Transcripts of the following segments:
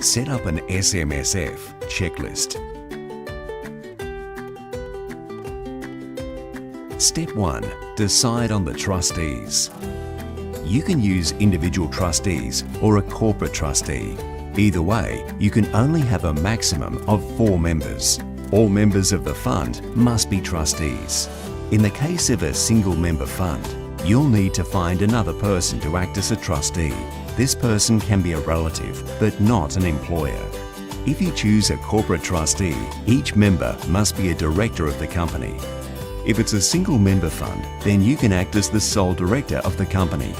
Set up an SMSF checklist. Step 1. Decide on the trustees. You can use individual trustees or a corporate trustee. Either way, you can only have a maximum of 4 members. All members of the fund must be trustees. In the case of a single member fund, you'll need to find another person to act as a trustee. This person can be a relative, but not an employer. If you choose a corporate trustee, each member must be a director of the company. If it's a single member fund, then you can act as the sole director of the company.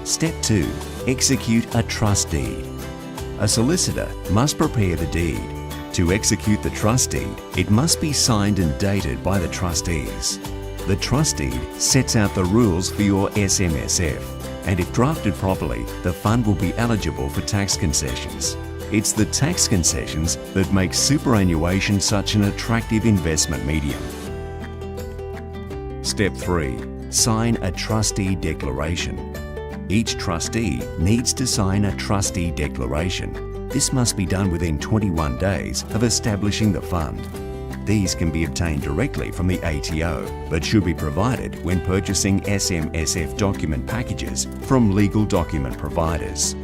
Step 2. Execute a trust deed. A solicitor must prepare the deed. To execute the trust deed, it must be signed and dated by the trustees. The trust deed sets out the rules for your SMSF, and if drafted properly, the fund will be eligible for tax concessions. It's the tax concessions that make superannuation such an attractive investment medium. Step 3. Sign a trustee declaration. Each trustee needs to sign a trustee declaration. This must be done within 21 days of establishing the fund. These can be obtained directly from the ATO, but should be provided when purchasing SMSF document packages from legal document providers.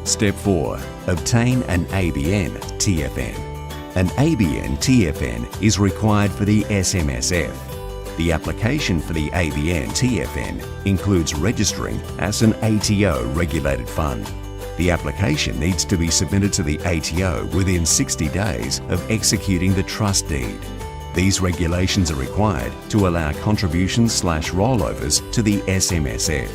Step 4. Obtain an ABN TFN. An ABN TFN is required for the SMSF. The application for the ABN TFN includes registering as an ATO regulated fund. The application needs to be submitted to the ATO within 60 days of executing the trust deed. These regulations are required to allow contributions/rollovers to the SMSF.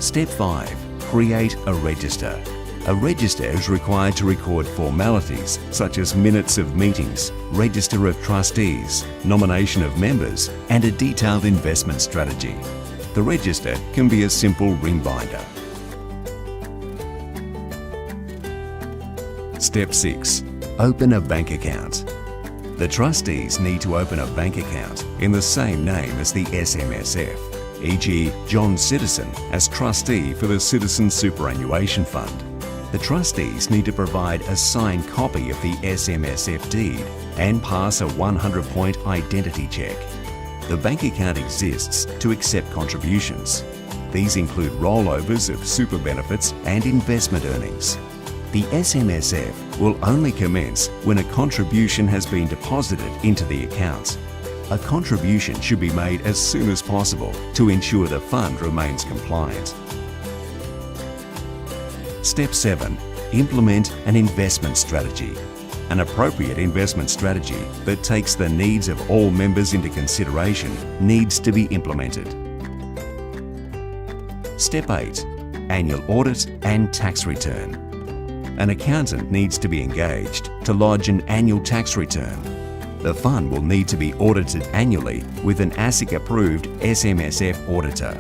Step 5. Create a register. A register is required to record formalities such as minutes of meetings, register of trustees, nomination of members, and a detailed investment strategy. The register can be a simple ring binder. Step 6. Open a bank account. The trustees need to open a bank account in the same name as the SMSF, e.g. John Citizen as trustee for the Citizen Superannuation Fund. The trustees need to provide a signed copy of the SMSF deed and pass a 100-point identity check. The bank account exists to accept contributions. These include rollovers of super benefits and investment earnings. The SMSF will only commence when a contribution has been deposited into the account. A contribution should be made as soon as possible to ensure the fund remains compliant. Step 7. Implement an investment strategy. An appropriate investment strategy that takes the needs of all members into consideration needs to be implemented. Step 8. Annual audit and tax return. An accountant needs to be engaged to lodge an annual tax return. The fund will need to be audited annually with an ASIC-approved SMSF auditor.